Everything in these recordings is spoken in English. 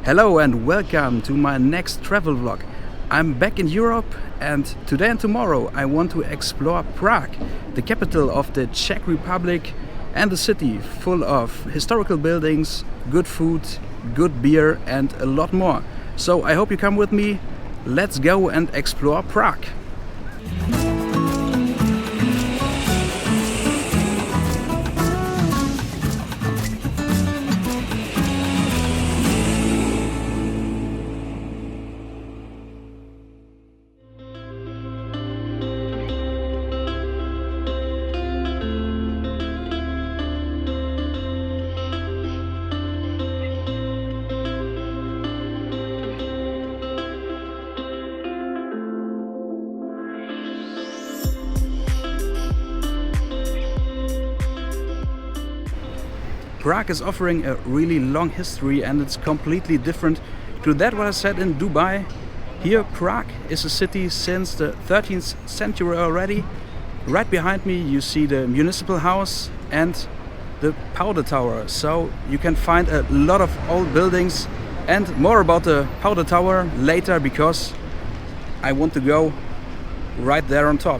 Hello and welcome to my next travel vlog. I'm back in Europe and today and tomorrow I want to explore Prague, the capital of the Czech Republic and a city full of historical buildings, good food, good beer and a lot more. So I hope you come with me. Let's go and explore Prague. Prague is offering a really long history and it's completely different to that what I said in Dubai. Here Prague is a city since the 13th century already. Right behind me you see the Municipal House and the Powder Tower. So you can find a lot of old buildings and more about the Powder Tower later because I want to go right there on top.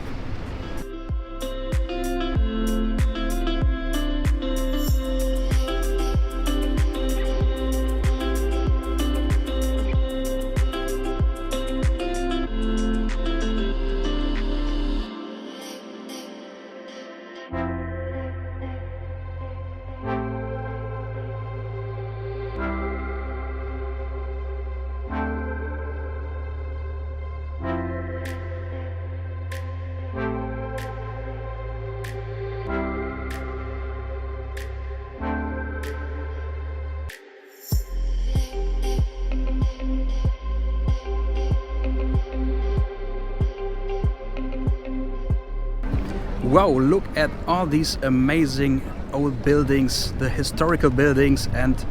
Wow, look at all these amazing old buildings, the historical buildings, and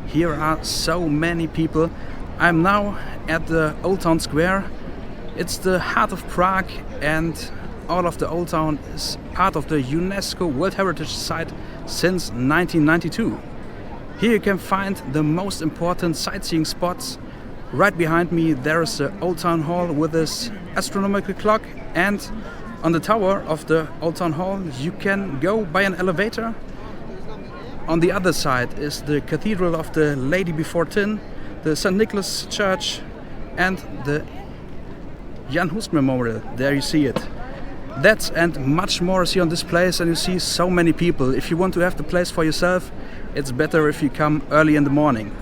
here are so many people. I'm now at the Old Town Square. It's the heart of Prague and all of the Old Town is part of the UNESCO World Heritage Site since 1992. Here you can find the most important sightseeing spots. Right behind me there is the Old Town Hall with this astronomical clock, and on the tower of the Old Town Hall you can go by an elevator. On the other side is the Cathedral of the Lady Before Tin, the St. Nicholas Church and the Jan Hus Memorial. There you see it. That and much more is here on this place, and you see so many people. If you want to have the place for yourself, it's better if you come early in the morning.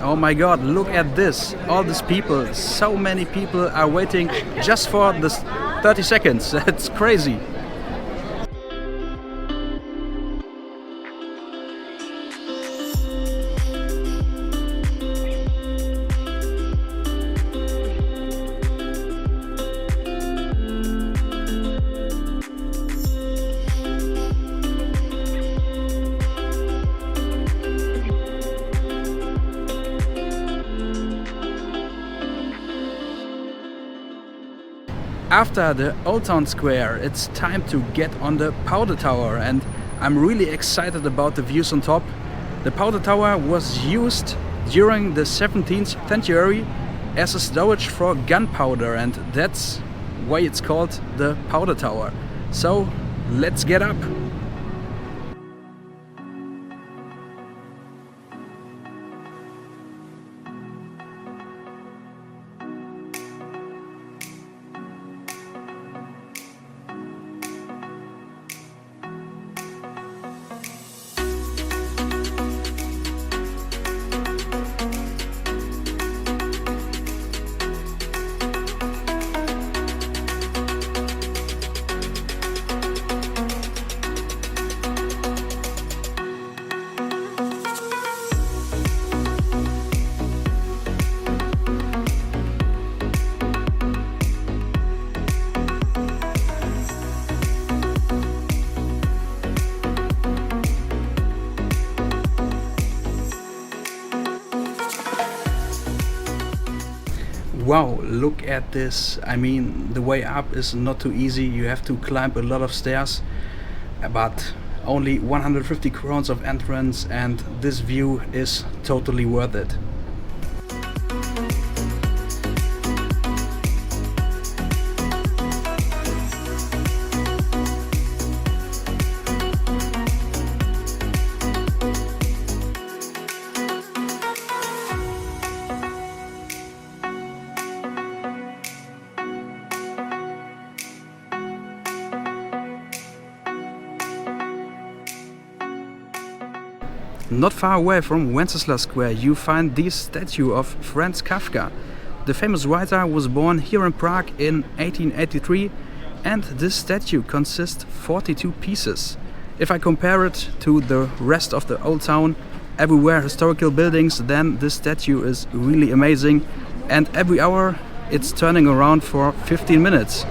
Oh my god, look at this, all these people, so many people are waiting just for this 30 seconds, that's crazy. After the Old Town Square, it's time to get on the Powder Tower, and I'm really excited about the views on top. The Powder Tower was used during the 17th century as a storage for gunpowder, and that's why it's called the Powder Tower. So let's get up. Wow, look at this. I mean, the way up is not too easy. You have to climb a lot of stairs, but only 150 crowns of entrance, and this view is totally worth it. Not far away from Wenceslas Square you find this statue of Franz Kafka. The famous writer was born here in Prague in 1883, and this statue consists 42 pieces. If I compare it to the rest of the old town, everywhere historical buildings, then this statue is really amazing, and every hour it's turning around for 15 minutes.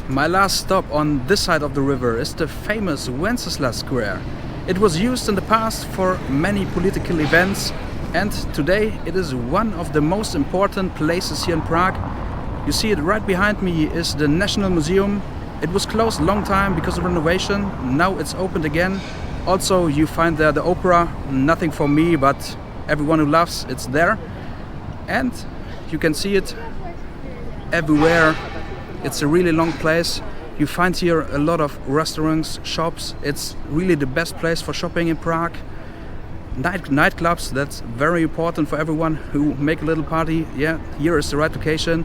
My last stop on this side of the river is the famous Wenceslas Square. It was used in the past for many political events, and today it is one of the most important places here in Prague. You see it right behind me is the National Museum. It was closed a long time because of renovation. Now it's opened again. Also you find there the opera, nothing for me, but everyone who loves it's there. And you can see it everywhere. It's a really long place. You find here a lot of restaurants, shops. It's really the best place for shopping in Prague. Nightclubs, that's very important for everyone who make a little party. Yeah, here is the right location.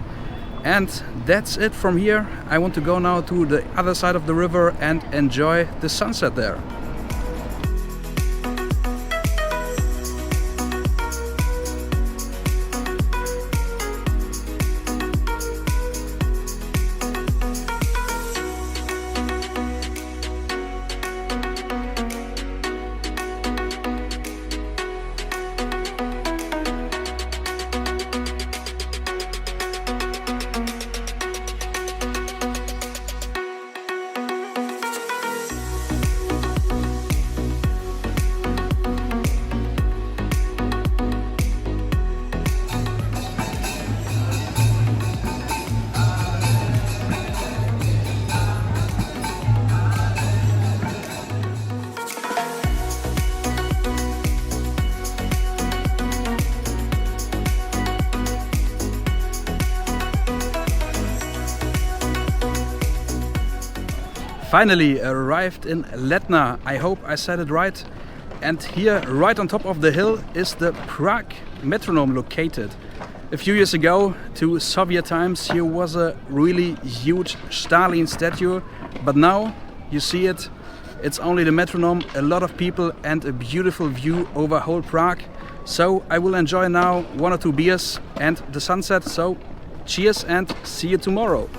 And that's it from here. I want to go now to the other side of the river and enjoy the sunset there. Finally arrived in Letna. I hope I said it right. And here, right on top of the hill, is the Prague Metronome located. A few years ago, to Soviet times, here was a really huge Stalin statue. But now, you see it, it's only the metronome, a lot of people and a beautiful view over whole Prague. So I will enjoy now 1 or 2 beers and the sunset. So cheers and see you tomorrow.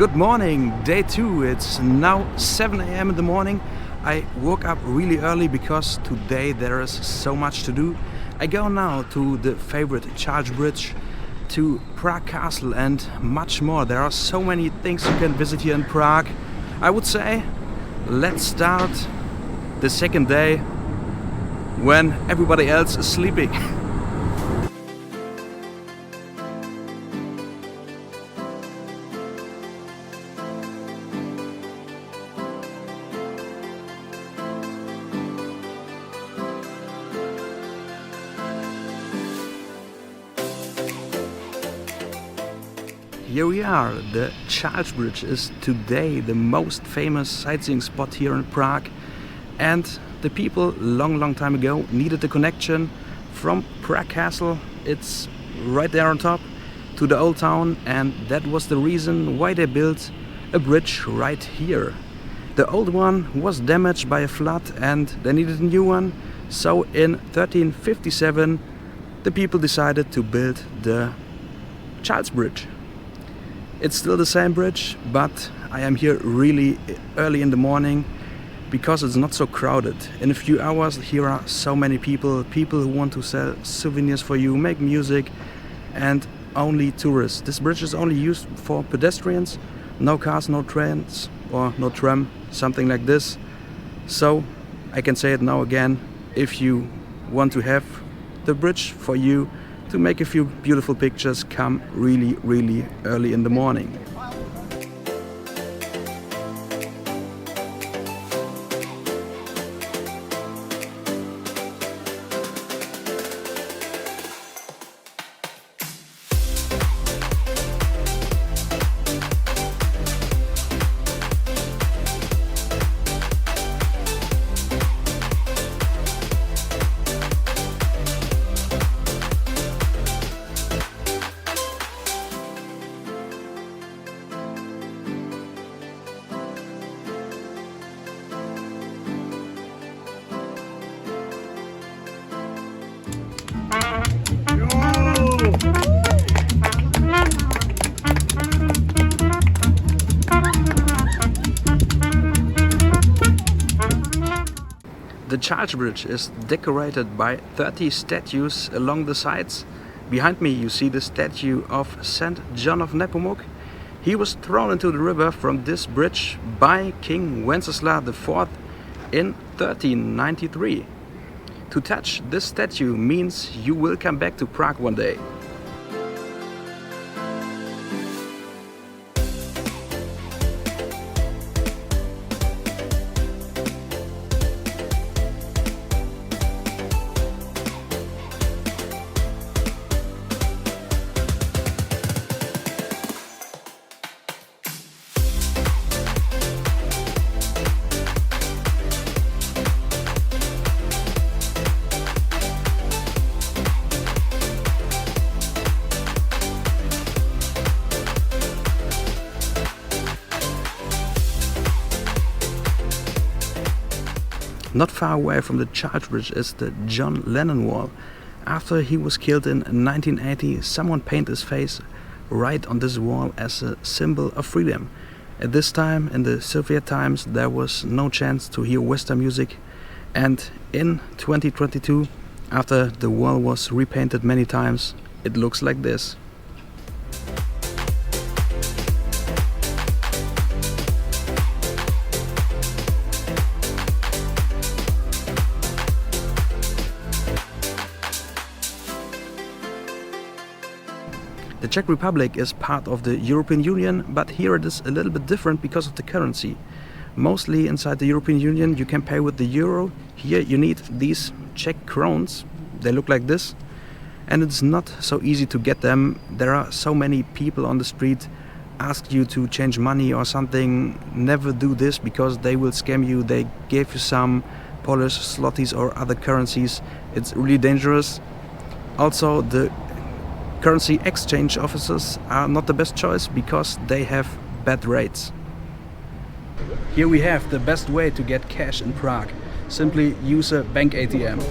Good morning, day 2. It's now 7 a.m. in the morning. I woke up really early because today there is so much to do. I go now to the favorite Charge Bridge, to Prague Castle and much more. There are so many things you can visit here in Prague. I would say let's start the second day when everybody else is sleeping. Here we are. The Charge Bridge is today the most famous sightseeing spot here in Prague, and the people long time ago needed a connection from Prague Castle, it's right there on top, to the old town, and that was the reason why they built a bridge right here. The old one was damaged by a flood and they needed a new one, so in 1357 the people decided to build the Charles Bridge. It's still the same bridge, but I am here really early in the morning because it's not so crowded. In a few hours here are so many people who want to sell souvenirs for you, make music, and only tourists. This bridge is only used for pedestrians, no cars, no trains or no tram, something like this. So I can say it now again, if you want to have the bridge for you, to make a few beautiful pictures, come really early in the morning. The Charge Bridge is decorated by 30 statues along the sides. Behind me you see the statue of St. John of Nepomuk. He was thrown into the river from this bridge by King Wenceslas Square in 1393. To touch this statue means you will come back to Prague one day. Not far away from the Charge Bridge is the John Lennon wall. After he was killed in 1980, someone painted his face right on this wall as a symbol of freedom. At this time, in the Soviet times, there was no chance to hear Western music, and in 2022, after the wall was repainted many times, it looks like this. The Czech Republic is part of the European Union, but here it is a little bit different because of the currency. Mostly inside the European Union you can pay with the euro. Here you need these Czech crowns. They look like this, and it's not so easy to get them. There are so many people on the street ask you to change money or something. Never do this because they will scam you. They gave you some Polish zlotys or other currencies. It's really dangerous. Also, the currency exchange officers are not the best choice because they have bad rates. Here we have the best way to get cash in Prague. Simply use a bank ATM.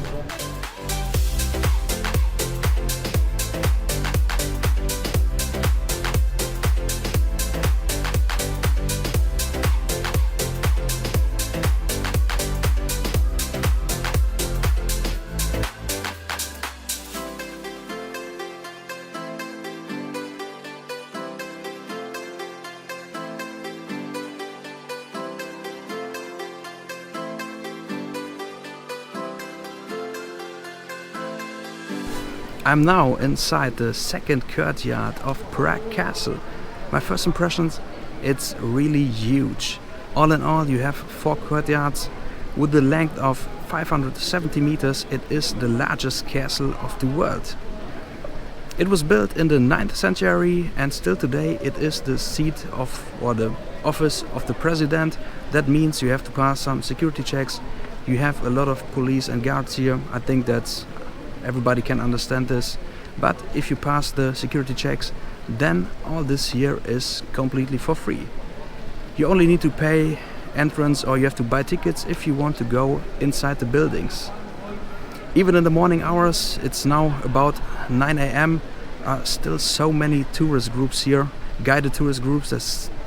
I'm now inside the second courtyard of Prague Castle. My first impressions, it's really huge. All in all, you have 4 courtyards. With the length of 570 meters, it is the largest castle of the world. It was built in the 9th century and still today it is the seat of, or the office of the president. That means you have to pass some security checks. You have a lot of police and guards here. I think that's everybody can understand this. But if you pass the security checks, then all this here is completely for free. You only need to pay entrance or you have to buy tickets if you want to go inside the buildings. Even in the morning hours, it's now about 9 AM, still so many tourist groups here, guided tourist groups.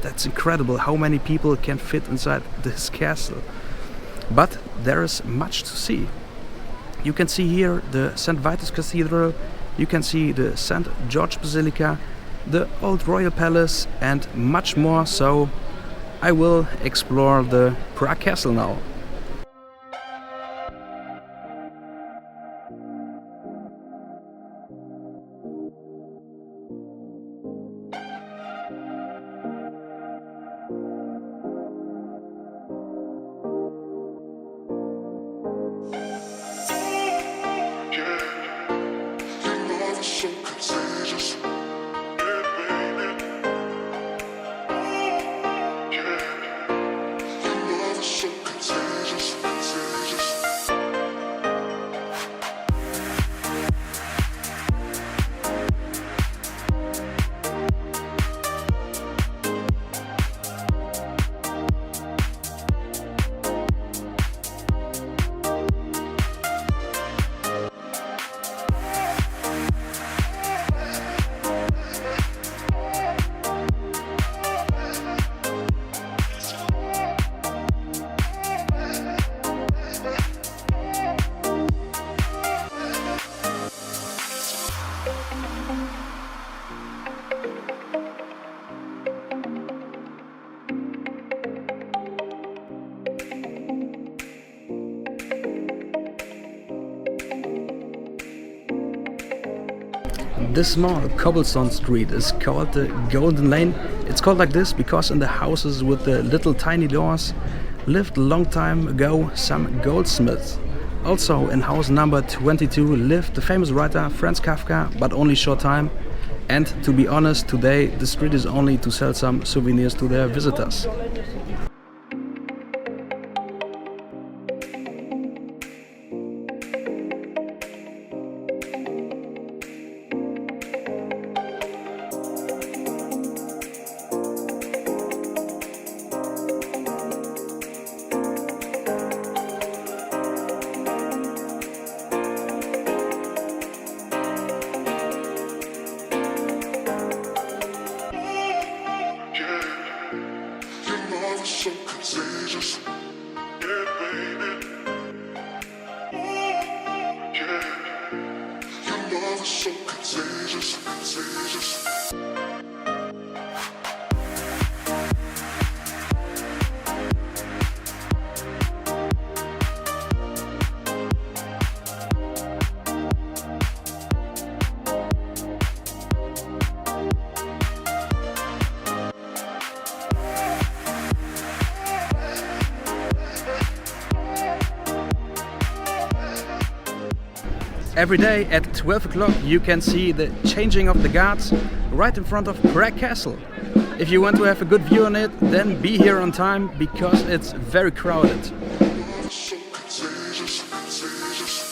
That's incredible how many people can fit inside this castle. But there is much to see. You can see here the St.Vitus Cathedral, you can see the St. George Basilica, the old royal palace and much more, so I will explore the Prague Castle now. This small cobblestone street is called the Golden Lane. It's called like this because in the houses with the little tiny doors lived a long time ago some goldsmiths. Also in house number 22 lived the famous writer Franz Kafka, but only short time. And to be honest, today the street is only to sell some souvenirs to their visitors. So contagious, yeah, baby. Yeah, your love is so contagious, contagious. Every day at 12 o'clock you can see the changing of the guards right in front of Prague Castle. If you want to have a good view on it, then be here on time because it's very crowded. So contagious, contagious.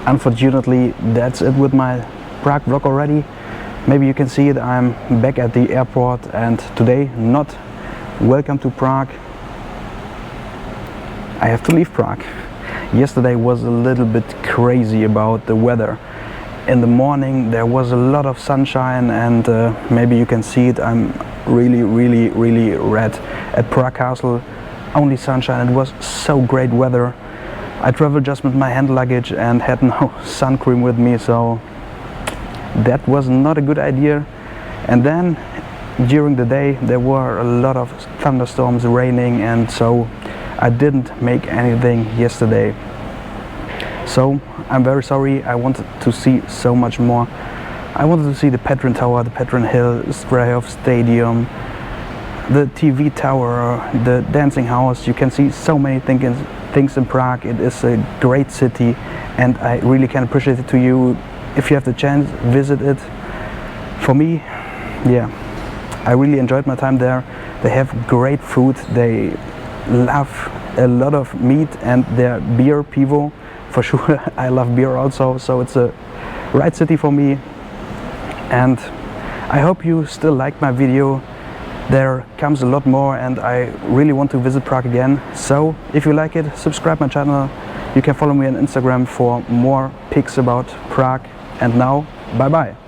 Unfortunately, that's it with my Prague vlog already. Maybe you can see that I'm back at the airport and today not welcome to Prague. I have to leave Prague. Yesterday was a little bit crazy about the weather. In the morning there was a lot of sunshine, and maybe you can see it, I'm really red. At Prague Castle, only sunshine. It was so great weather. I traveled just with my hand luggage and had no sun cream with me, so that was not a good idea. And then during the day there were a lot of thunderstorms, raining, and so I didn't make anything yesterday. So I'm very sorry. I wanted to see so much more. I wanted to see the Petrin Tower, the Petrin Hill, Strahov Stadium, the TV tower, the dancing house. You can see so many things in Prague. It is a great city, and I really can appreciate it to you. If you have the chance, visit it. For me, yeah, I really enjoyed my time there. They have great food. They love a lot of meat, and their beer, pivo, for sure. I love beer also, so it's a right city for me. And I hope you still like my video. There comes a lot more, and I really want to visit Prague again. So if you like it, subscribe my channel. You can follow me on Instagram for more pics about Prague. And now, bye bye.